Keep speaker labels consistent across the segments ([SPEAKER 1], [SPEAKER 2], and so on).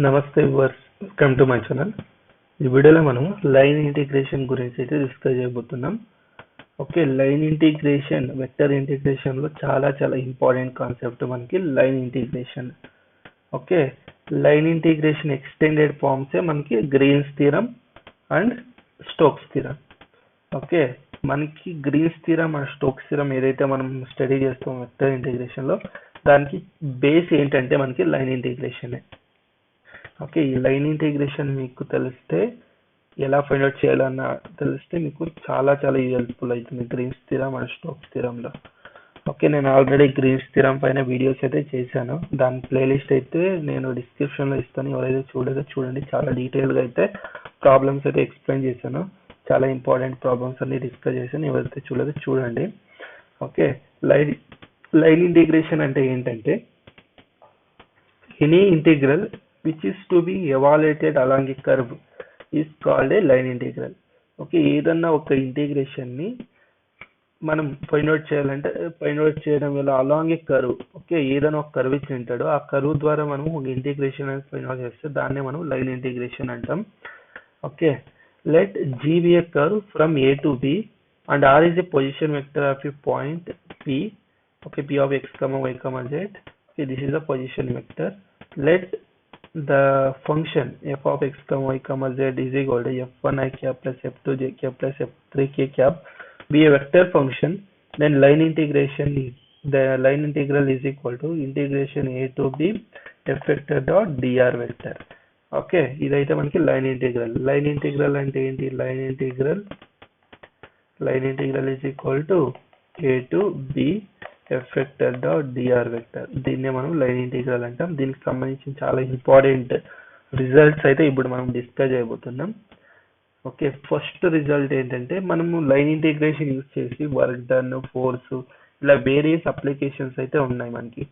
[SPEAKER 1] నమస్తే viewers, welcome to my channel. ఈ వీడియోలో మనం లైన్ ఇంటిగ్రేషన్ గురించి అయితే డిస్కస్ చేయబోతున్నాం. Okay, line integration vector integration లో చాలా ఇంపార్టెంట్ కాన్సెప్ట్ మనకి line integration. Okay, line integration extended ఫార్మ్సే మనకి Green's theorem and Stokes theorem. Okay, మనకి Green's theorem and Stokes theorem ఏదైతే మనం స్టడీ చేస్తాం వెక్టర్ ఇంటిగ్రేషన్ లో, దానికి బేస్ ఏంటంటే మనకి లైన్ ఇంటిగ్రేషన్. ఓకే, ఈ లైన్ ఇంటిగ్రేషన్ మీకు తెలిస్తే ఎలా ఫైండ్ అవుట్ చేయాలన్న తెలిస్తే మీకు చాలా హెల్ప్ఫుల్ అవుతుంది గ్రీన్స్ థీరం అండ్ స్టోక్స్ థీరంలో. ఓకే, నేను ఆల్రెడీ గ్రీన్స్ థీరం పైన వీడియోస్ అయితే చేశాను. దాని ప్లేలిస్ట్ అయితే నేను డిస్క్రిప్షన్లో ఇస్తాను. ఎవరైతే చూడదో చూడండి. చాలా డీటెయిల్గా అయితే ప్రాబ్లమ్స్ అయితే ఎక్స్ప్లెయిన్ చేశాను. చాలా ఇంపార్టెంట్ ప్రాబ్లమ్స్ అన్ని డిస్కస్ చేశాను. ఎవరైతే చూడదో చూడండి. ఓకే, లైన్ ఇంటిగ్రేషన్ అంటే ఏంటంటే any integral which is to be evaluated along a curve is called a line integral. Okay, ఏదన్నా ఒక ఇంటిగ్రేషన్ ని మనం ఫైండ్ అవుట్ చేయాలంటే ఫైండ్ అవుట్ చేయడం వల్ల అలాంగ్ ఏ కర్వ్. ఓకే, ఏదైనా ఒక కర్వ్ ఇచ్చి ఉంటాడు, ఆ కర్వ్ ద్వారా మనం ఒక ఇంటిగ్రేషన్ అనేది ఫైండ్ అవుట్ చేస్తే దాన్నే మనం లైన్ ఇంటిగ్రేషన్ అంటాం. Okay, let G be a curve from A to B and R is a position vector of a point P. Okay, P of x, y, z. Okay, this is the position vector. Let the function f of x, y, z is equal to f1 I cap plus f2 j cap plus f3 k cap be a vector function. Then the line integral is equal to integration a to b f vector dot dr vector. Okay, ఇదైతే మనకి line integral. Line integral అంటే ఏంటి? Line integral is equal to a to b f vector dot dr vector. దీన్నే మనం line integral అంటాం. దీనికి సంబంధించిన చాలా ఇంపార్టెంట్ రిజల్ట్స్ అయితే ఇప్పుడు మనం డిస్కస్ చేయబోతున్నాం. ఓకే, ఫస్ట్ రిజల్ట్ ఏంటంటే మనము లైన్ ఇంటిగ్రేషన్ యూజ్ చేసి వర్క్ డన్, ఫోర్స్, ఇలా వేరియస్ అప్లికేషన్స్ అయితే ఉన్నాయి మనకి.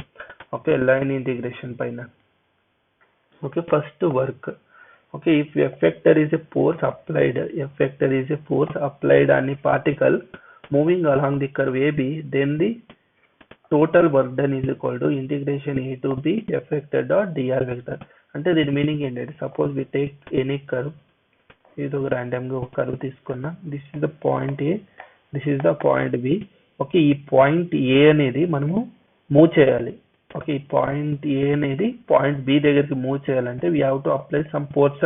[SPEAKER 1] ఓకే, లైన్ ఇంటిగ్రేషన్ పైన. Okay, first work. Okay, if f vector is a force applied on a particle moving along the curve AB, then the total work done is equal to integration a to b f vector dot dr vector. అంటే దీని meaning ఏంటంటే, suppose we take any curve, ఏదో random గా ఒక curve తీసుకున్నా. This is the point A, this is the point B. Okay, ఈ point A అనేది మనము మూవ్ చేయాలి. ఓకే, ఈ పాయింట్ ఏ అనేది పాయింట్ బి దగ్గరికి మూవ్ చేయాలంటే we have to apply some force.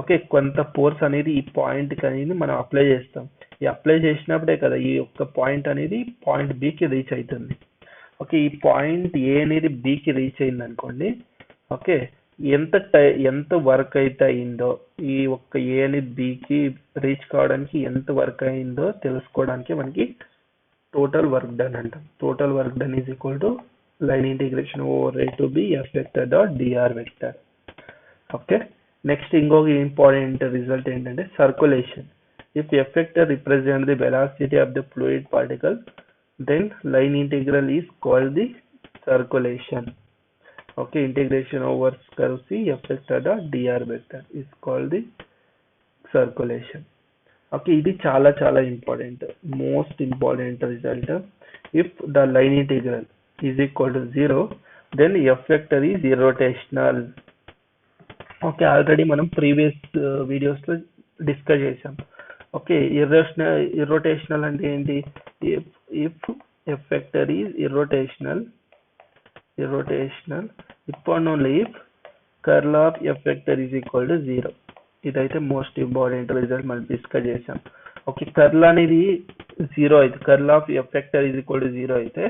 [SPEAKER 1] Okay, కొంత ఫోర్స్ అనేది ఈ పాయింట్ కి అనేది మనం అప్లై చేస్తాం. ఈ అప్లై చేసినప్పుడే కదా ఈ యొక్క పాయింట్ అనేది పాయింట్ బికి రీచ్ అవుతుంది. ఓకే, ఈ పాయింట్ ఏ అనేది బికి రీచ్ అయింది అనుకోండి. ఓకే, ఎంత వర్క్ అయితే అయిందో, ఈ ఒక్క ఏ అనేది బికి రీచ్ కావడానికి ఎంత వర్క్ అయిందో తెలుసుకోవడానికి మనకి టోటల్ వర్క్ డన్ అంటాం. Total work done is equal to line integration over A to B F vector dot DR vector. Okay, next ఇంకొక ఇంపార్టెంట్ రిజల్ట్ ఏంటంటే circulation. If f vector represents the velocity of the fluid particle, then line integral is called the circulation. Okay, integration over curve C f vector dot dr vector is called the circulation. Okay, ఇది చాలా important, most important result. If the line integral is equal to 0, then f vector is irrotational. Okay, already మనం previous videos లో discuss చేసాం. Okay, irrotational అంటే ఏంటి? If F vector is irrotational if and only if curl of F vector is equal to 0. ఇదైతే most important result మనం discuss చేసాం. Okay, curl అనేది 0 అయితే, curl of F vector is equal to 0 అయితే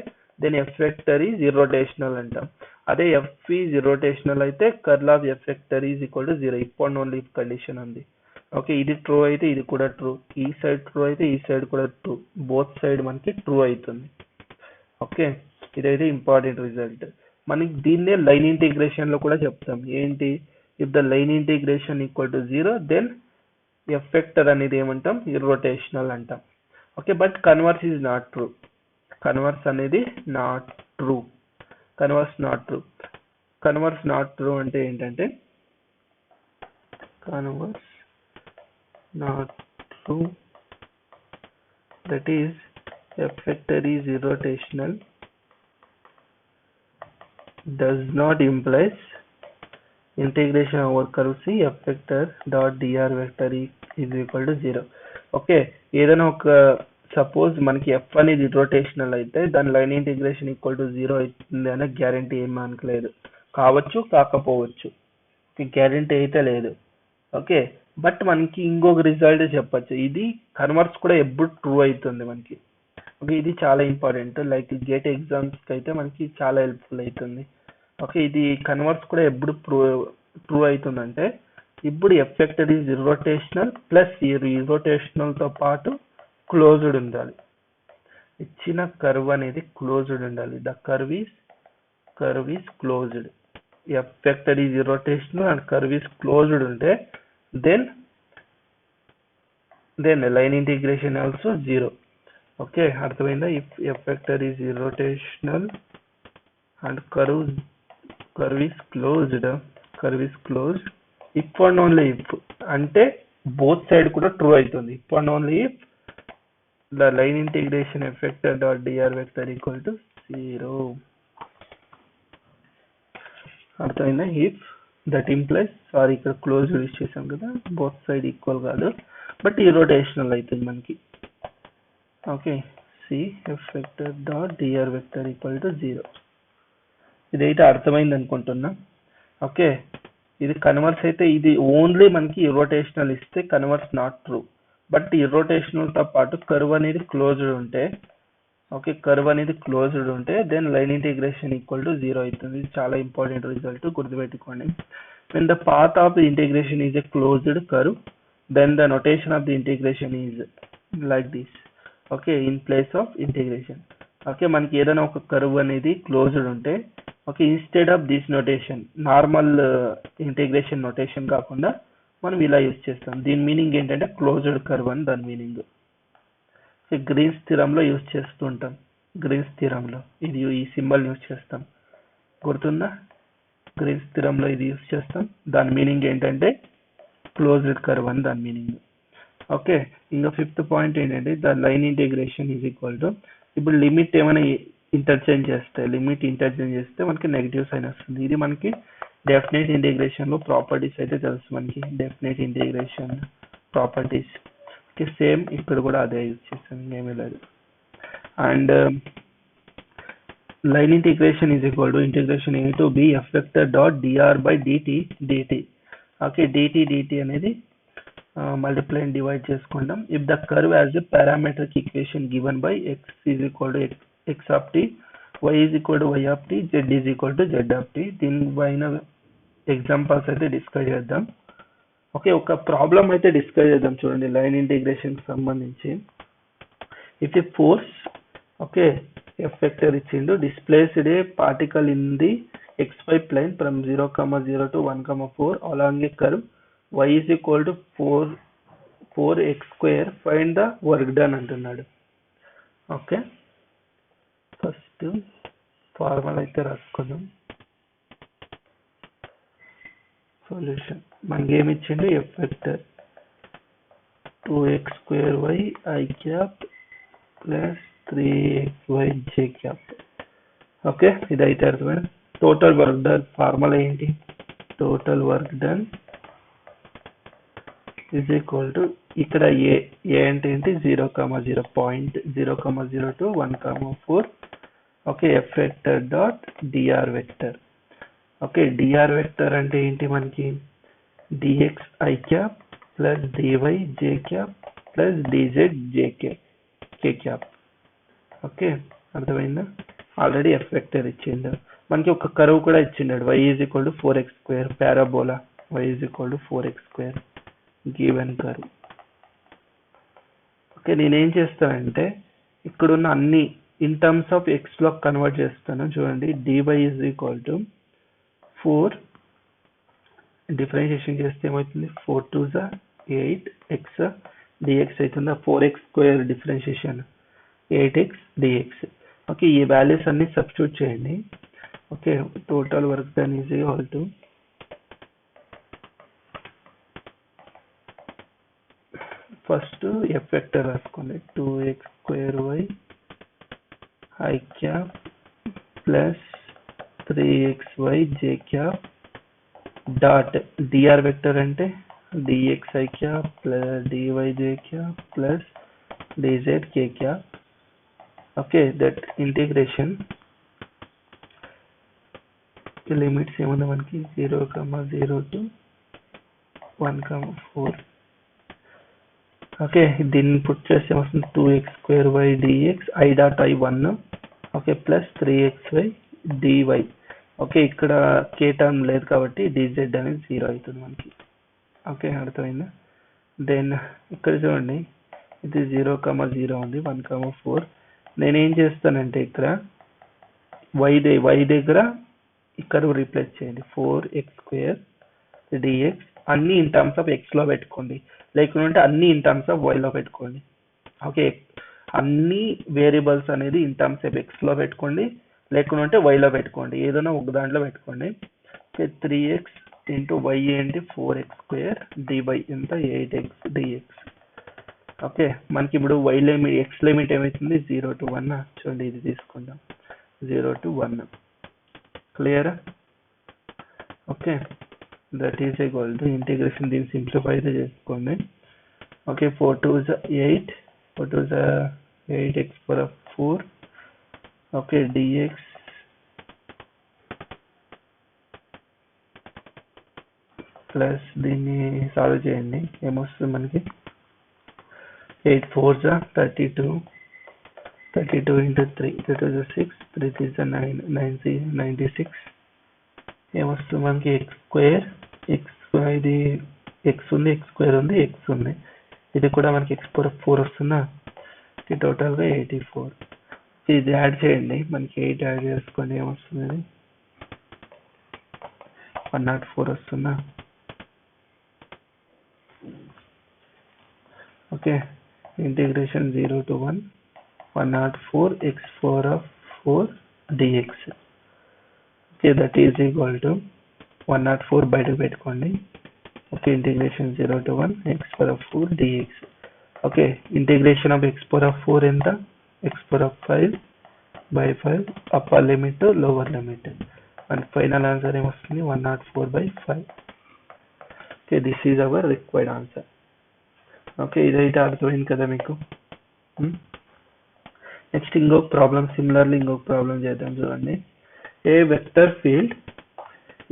[SPEAKER 1] then F vector is irrotational అంటాం. అదే F is irrotational అయితే curl of F vector is equal to 0. If and only if condition ఉంది. Okay, ఇది true అయితే ఇది కూడా ట్రూ, ఈ సైడ్ ట్రూ అయితే ఈ సైడ్ కూడా ట్రూ, బోత్ సైడ్ మనకి ట్రూ అవుతుంది. ఓకే, ఇదైతే ఇంపార్టెంట్ రిజల్ట్. మనకి దీన్నే లైన్ ఇంటిగ్రేషన్ లో కూడా చెప్తాం. ఏంటి? If the line integration equal to 0, then F vector అనేది ఏమంటాం? ఇర్రోటేషనల్ అంటాం. Okay, but converse is not true. Converse అనేది not true. Converse not true అంటే ఏంటంటే, converse not true, that is f vector is irrotational does not implies integration over curve C f vector dot dr vector is equal to 0. Okay, ఏదైనా ఒక suppose మనకి F అనేది rotational అయితే దాని line integration equal to 0 అవుతుంది అనే guarantee ఏం మనకలేదు. కావచ్చు, కాకపోవచ్చు, గ్యారంటీ అయితే లేదు. ఓకే, బట్ మనకి ఇంకొక రిజల్ట్ చెప్పచ్చు, ఇది కన్వర్స్ కూడా ఎప్పుడు ట్రూ అవుతుంది మనకి. ఓకే, ఇది చాలా ఇంపార్టెంట్, లైక్ గేట్ ఎగ్జామ్స్కి అయితే మనకి చాలా హెల్ప్ఫుల్ అవుతుంది. ఓకే, ఇది కన్వర్స్ కూడా ఎప్పుడు ట్రూ అవుతుందంటే ఇప్పుడు F vector is irrotational plus ఈ ఇర్రోటేషనల్తో పాటు క్లోజ్డ్ ఉండాలి. ఇచ్చిన కర్వ్ అనేది క్లోజ్డ్ ఉండాలి. The curve is closed. F vector is irrotational and curve is closed ఉంటే then line integration also 0. Okay, అర్థమైందా? If F vector is irrotational and curve is closed if and only if అంటే both side కూడా true అవుతుంది. If and only if the line integration F vector dot DR vector equal to 0. అర్థమైందా? If that implies, sorry ఇక్కడ close use చేసాం కదా, both side equal కాదు, but ఈ rotational అవుతుంది మనకి. Okay, C F vector dot DR vector equal to 0. ఇదైతే అర్థమైంది అనుకుంటున్నా. ఓకే, ఇది కన్వర్స్ అయితే ఇది ఓన్లీ మనకి ఇర్రోటేషనల్ ఇస్తే కన్వర్స్ నాట్ ట్రూ, బట్ ఇర్రోటేషనల్తో పాటు కర్వ్ అనేది క్లోజ్డ్ ఉంటే, ఓకే, కర్వ్ అనేది క్లోజ్డ్ ఉంటే then line integration equal to 0 అవుతుంది. ఇది చాలా ఇంపార్టెంట్ రిజల్ట్, గుర్తుపెట్టుకోండి. when the path of the integration is a closed curve, then the notation of the integration is like this. Okay, in place of integration. Okay, మనకి ఏదైనా ఒక curve అనేది closed ఉంటే, okay, instead of this notation, normal integration notation కాకుండా మనం ఇలా use చేస్తాం. దీని మీనింగ్ ఏంటంటే క్లోజ్డ్ కర్వ్ అని దాని మీనింగ్. గ్రీన్స్ థిరంలో యూజ్ చేస్తుంటాం. గ్రీన్స్ థిరంలో ఇది ఈ సింబల్ యూజ్ చేస్తాం, గుర్తుందా? గ్రీన్స్ థిరంలో ఇది యూజ్ చేస్తాం. దాని మీనింగ్ ఏంటంటే క్లోజ్డ్ కర్వ్ అని దాని మీనింగ్. ఓకే, ఇంకా ఫిఫ్త్ పాయింట్ ఏంటంటే the line integration is equal to, ఇప్పుడు లిమిట్ ఏమైనా ఇంటర్చేంజ్ చేస్తే మనకి నెగిటివ్ సైన్ వస్తుంది. ఇది మనకి డెఫినెట్ ఇంటిగ్రేషన్ లో ప్రాపర్టీస్ అయితే తెలుసు మనకి, definite integration properties. Okay, same ఇక్కడ కూడా అదే యూజ్ చేస్తాం, ఏమీ లేదు. And line integration is equal to integration A to B F vector dot dr by dt. Okay, dt అనేది మల్టిప్లై అండ్ డివైడ్ చేసుకుంటాం. If the curve as a parametric equation given by x is equal to x of t, y is equal to y of t, z is equal to z of t. దీనిపైన examples అయితే discuss చేద్దాం. Okay, ఒక problem అయితే discuss చేద్దాం చూడండి line integration కి సంబంధించి. If a force, okay, F vector ఇచ్చిండు, displaced a particle in the xy plane from 0,0 to 1,4 along a curve y is equal to 4x square, find the work done అంటున్నాడు. Okay, first formula అయితే రాసుకుందాం. Solution మనకి ఏమి ఇచ్చిండు, F vector 2x square y I cap plus 3xy j cap. Okay, ఇదైతే అర్థమైంది. Total work done formula ఏంటి, total work done is equal to, ఇక్కడ ఏ అంటే ఏంటి, 0,0 point 0,0 to 1,4. Okay, F vector dot DR vector. Okay, dr vector అంటే ఏంటి మనకి, dx I cap plus dy j cap plus dz j cap. Okay, అర్థమైందా? Already F vector ఇచ్చిండు, మనకి ఒక కర్వ్ కూడా ఇచ్చిండాడు, y is equal to 4x square, parabola y is equal to 4x square given curve. Okay, నేనేం చేస్తానంటే ఇక్కడున్న అన్ని in terms of X లో కన్వర్ట్ చేస్తాను. చూడండి, dy is equal to 4, differentiation చేస్తే ఏమవుతుంది, 4 2s 8 x dx అవుతుందా, 4x square differentiation 8x dx. Okay, ఈ వాల్యూస్ అన్ని సబ్స్టిట్యూట్ చేయండి. Okay, total work done is equal to, first F vector రాసుకోండి, 2x square y I cap plus 3xy j cap dot dr vector అంటే dxi cap plus dyj cap plus dzk cap. Okay, that integration limits ఏమన్నా మనకి 0,0 to 1,4. Okay, దీన్ని put చేస్తే వస్తుంది 2x² dx i dot i 1. Okay, plus 3xy dy. Okay, ఇక్కడ k term లేదు కాబట్టి dz అనేది 0 అవుతుంది మనకి. ఓకే, అర్థమైందా? దెన్ ఇక్కడ చూడండి, ఇది 0,0 ఉంది, 1,4. నేనేం చేస్తానంటే ఇక్కడ y దగ్గర ఇక్కడ రీప్లేస్ చేయండి. 4x² dx అన్ని ఇన్ టర్మ్స్ ఆఫ్ x లో పెట్టుకోండి, లేకుంటే అన్ని ఇన్ టర్మ్స్ ఆఫ్ y లో పెట్టుకోండి. ఓకే, అన్ని వేరియబుల్స్ అనేది ఇన్ టర్మ్స్ ఆఫ్ x లో పెట్టుకోండి, లేకుంటే y లో పెట్టుకోండి, ఏదైనా ఒక దాంట్లో పెట్టుకోండి. ఓకే, 3x ఇంటూ y ఏంటి 4x² dy ఎంత 8x dx. ఓకే, మనకి ఇప్పుడు y లిమిట్ x లిమిట్ ఏమవుతుంది 0 to 1. చూడండి, ఇది తీసుకుందాం 0 to 1. Clear? Okay, that is equal to integration, దీన్ని సింప్లిఫై చేసుకోండి. Okay, 4 2s 8, 4 2s 8x⁴. Okay, dx plus దీన్ని సాల్వ్ చేయండి, ఏమొస్తుంది మనకి 8 4s 32, 32 into 3, 3 2s 6, 3 3s 9, 96. ఏమొస్తుంది మనకి x², ఇది x ఉంది, x² ఉంది, x ఉంది, ఇది కూడా మనకి x⁴ వస్తుందా? ఇది టోటల్గా 84. ఇది యాడ్ చేయండి, మనకి 8 యాడ్ చేసుకోండి, ఏమొస్తుంది 104 వస్తుందా? Okay, integration 0 to 1 104 x⁴ dx. Okay, that is equal to 104 బయటకు పెట్టుకోండి. Okay, integration 0 to 1 x⁴ dx. Okay, integration of x⁴ ఎంత x⁵/5 upper limit lower limit. And final answer ఏమొస్తుంది 104/5. Okay, this is our required answer. Okay, ఇదైతే అర్థమైంది కదా మీకు? Next ఇంకొక problem, similarly ఇంకొక ప్రాబ్లం చేద్దాం. చూడండి, a vector field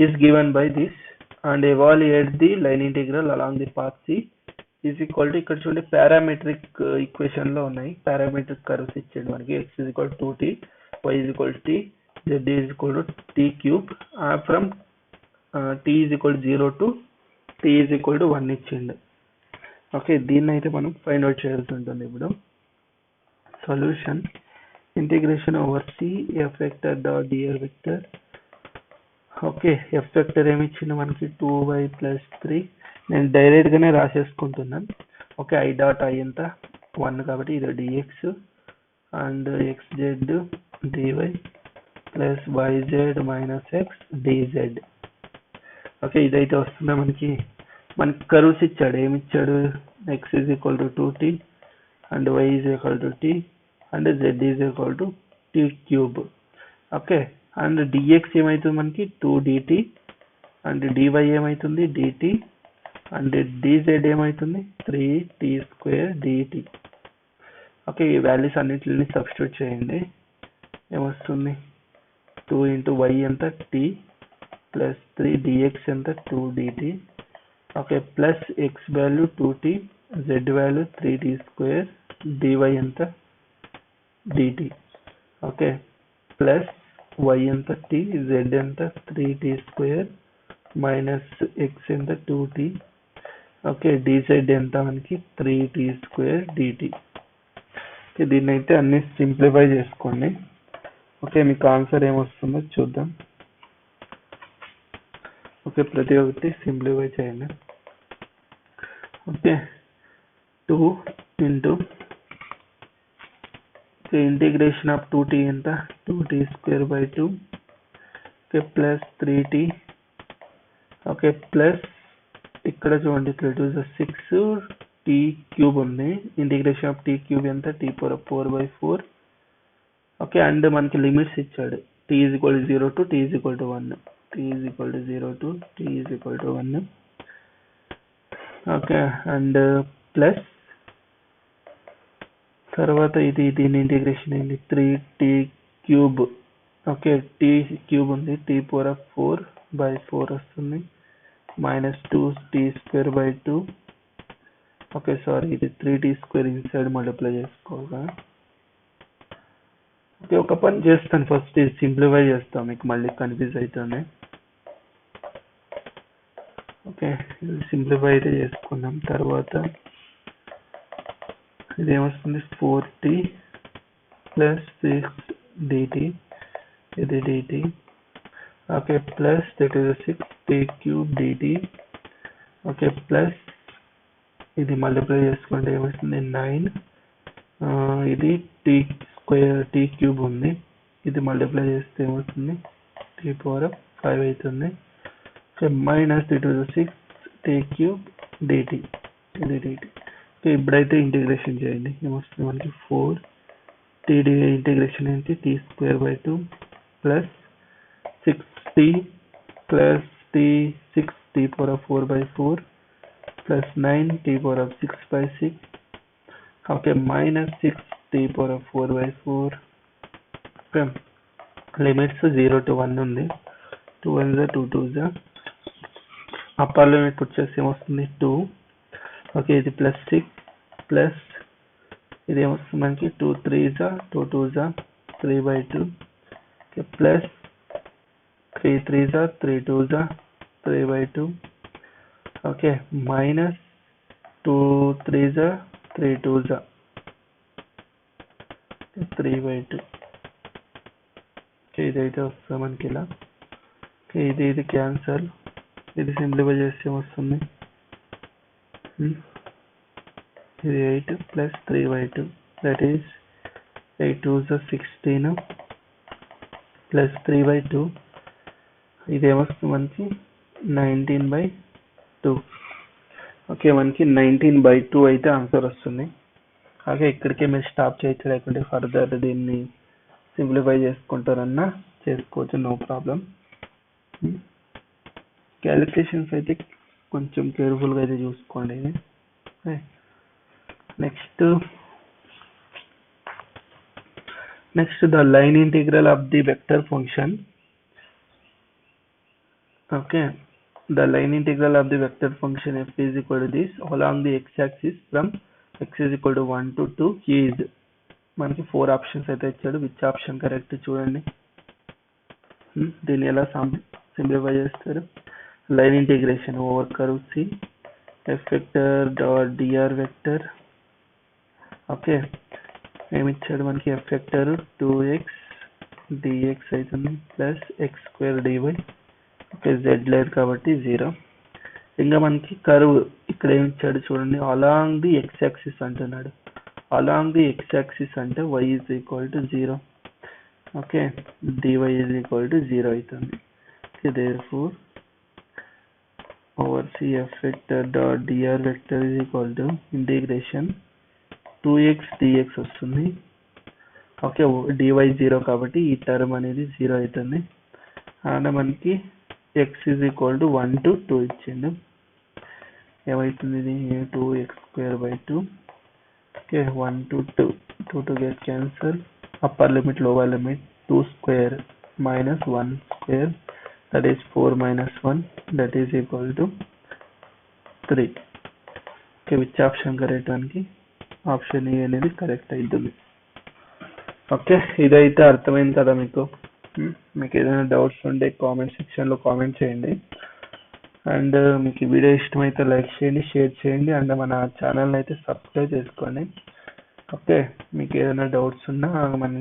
[SPEAKER 1] is given by this and evaluate the line integral along the path C is equal to, ఇక్కడ చూడండి పారామెట్రిక్ ఈక్వేషన్ లో ఉన్నాయి, పారామెట్రిక్ కర్వ్స్ ఇచ్చాడు మనకి. x is equal 2t, y is equal t, z is equal to t³ from t is equal 0 to t is equal to 1 ఇచ్చిండు. Okay, దీన్ని అయితే మనం ఫైండ్ అవుట్ చేయాల్సి ఉంటుంది. ఇప్పుడు solution integration over C f vector dot dr vector. Okay, f vector ఏమి ఇచ్చింది మనకి 2y + 3. నేను డైరెక్ట్ గానే రాసేసుకుంటున్నాను. ఓకే, i డాట్ i ఎంత 1 కాబట్టి ఇది dx and xz dy plus yz minus x dz. Okay, ఇదైతే వస్తుందా మనకి కర్వ్స్ ఇచ్చాడు, ఏమి ఇచ్చాడు x is equal to 2t and y is equal to t and z is equal to t³. Okay, and dx ఏమవుతుంది మనకి 2dt and dy ఏమవుతుంది dt and dz ఏమవుతుంది 3t² dt. ఓకే, ఈ వాల్యూస్ అన్నిటిని substitute చేయండి, ఏమొస్తుంది 2 into y ఎంత t plus 3 dx ఎంత 2dt. Okay, plus x value 2t, z value 3t² dy ఎంత dt. ఓకే, ప్లస్ y ఎంత t, z ఎంత 3t² మైనస్ x ఎంత 2t. ఓకే, dz ఎంత మనకి 3t² dt. ఓకే, దీన్ని అయితే అన్ని సింప్లిఫై చేసుకోండి. ఓకే, మీకు ఆన్సర్ ఏమొస్తుందో చూద్దాం. ఓకే, ప్రతి ఒక్కటి సింప్లిఫై చేయండి. Okay, 2 into integration of 2t ఎంత 2t²/2. Okay, plus 3t. Okay, plus ఇక్కడ చూడండి 3 2s 6 t³ ఉంది, ఇంటిగ్రేషన్ ఆఫ్ t³ ఎంత t⁴/4. ఓకే, అండ్ మనకి లిమిట్స్ ఇచ్చాడు t is equal 0 to t is equal 1. t is equal to 0 to t is equal to 1. Okay and plus తర్వాత దీని integration అయింది 3t cube. Okay t cube ఉంది, t power of 4/4 వస్తుంది, -2t²/2. Okay sorry, ఇది 3t² inside multiply చేసుకోగా. Okay ఒక పని చేస్తాను, first ఇది సింప్లిఫై చేస్తాం, మీకు మళ్ళీ కన్ఫ్యూజ్ అవుతుంది. ఓకే ఇది సింప్లిఫై అయితే చేసుకున్నాం. తర్వాత ఇది ఏమొస్తుంది 4t + 6dt, ఇది dt. Okay plus that is 6t³ dt. Okay plus ఇది మల్టిప్లై చేసుకుంటే ఏమొస్తుంది 9, ఇది t³ ఉంది, ఇది మల్టిప్లై చేస్తే ఏమవుతుంది t⁵ అవుతుంది. -6t³ dt, ఇది dt. ఇప్పుడైతే ఇంటిగ్రేషన్ చేయండి, ఏమొస్తుంది మనకి 4t ఇంటిగ్రేషన్ ఏంటి t²/2 plus 6t plus 6t⁴/4 plus 9t⁴6/6. Okay -6t⁴/4. Limits 0 to 1 ఉంది, 2 1s 2 2s. అప్పర్ లిమిట్ వచ్చేసి ఏమొస్తుంది 2. ఓకే ఇది +6 ప్లస్ ఇది ఏమొస్తుంది మనకి 2 3s 2 2s 3/2. Okay plus 3 3s 3 2s 3/2. Okay minus 2 3s 3 2s 3/2. Okay ఇదైతే వస్తుంది మనకి ఇలా. ఓకే ఇది క్యాన్సల్, ఇది సింప్లిఫై చేస్తే వస్తుంది ఇది 8 plus 3/2, that is 8 2s 16 plus 3/2. ఇది ఏమొస్తుంది మనకి 19/2. ఓకే మనకి 19/2 అయితే ఆన్సర్ వస్తుంది. ఓకే ఇక్కడికే మీరు స్టాప్ చేయొచ్చు, లేకుంటే ఫర్దర్ దీన్ని సింప్లిఫై చేసుకుంటారన్నా చేసుకోవచ్చు, నో ప్రాబ్లం. క్యాలిక్యులేషన్స్ అయితే కొంచెం కేర్ఫుల్గా అయితే చూసుకోండి. Next the line integral of the vector function. Okay the line integral of the vector function f is equal to this along the x-axis from x is equal to 1 to 2 is. మనకి 4 options అయితే ఇచ్చాడు, which option correct చూడండి. దీన్ని ఎలా simplify చేస్తారు? Line integration over curve C f vector dot dr vector. Okay ఏమిచ్చాడు మనకి f vector 2x dx అవుతుంది plus x² dy. Okay z లేదు కాబట్టి 0. ఇంకా మనకి కర్వ్ ఇక్కడ ఏమి ఇచ్చాడు చూడండి, అలాంగ్ ది x యాక్సిస్ అంటున్నాడు. అలాంగ్ ది x యాక్సిస్ అంటే y is equal to 0. Okay dy is equal to 0 అవుతుంది. therefore over C f vector dot dr vector is equal to integration 2x dx వస్తుంది. Okay dy 0 కాబట్టి ఈ term అనేది 0 అవుతుంది. And మనకి x is equal to 1 to 2 ఇచ్చిండు, ఏమవుతుంది ఇది 2x²/2. Okay 1 to 2, 2 to get cancel, upper limit lower limit 2² minus 1² that is 4 minus 1 that is equal to 3. Okay which option correct? మనకి option A అనేది correct అవుతుంది. Okay ఇదైతే అర్థమైంది కదా మీకు? మీకు ఏదైనా డౌట్స్ ఉంటే కామెంట్ సెక్షన్లో కామెంట్ చేయండి. అండ్ మీకు వీడియో ఇష్టమైతే లైక్ చేయండి, షేర్ చేయండి, అండ్ మన ఛానల్ని అయితే సబ్స్క్రైబ్ చేసుకోండి. ఓకే మీకు ఏదైనా డౌట్స్ ఉన్నా మన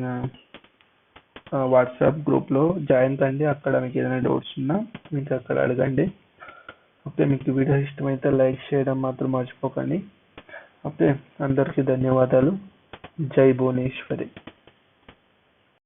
[SPEAKER 1] వాట్సాప్ గ్రూప్లో జాయిన్ కండి, అక్కడ మీకు ఏదైనా డౌట్స్ ఉన్నా మీకు అక్కడ అడగండి. ఓకే మీకు వీడియో ఇష్టమైతే లైక్ చేయడం మాత్రం మర్చిపోకండి. ఓకే అందరికీ ధన్యవాదాలు. జై భువనేశ్వరి.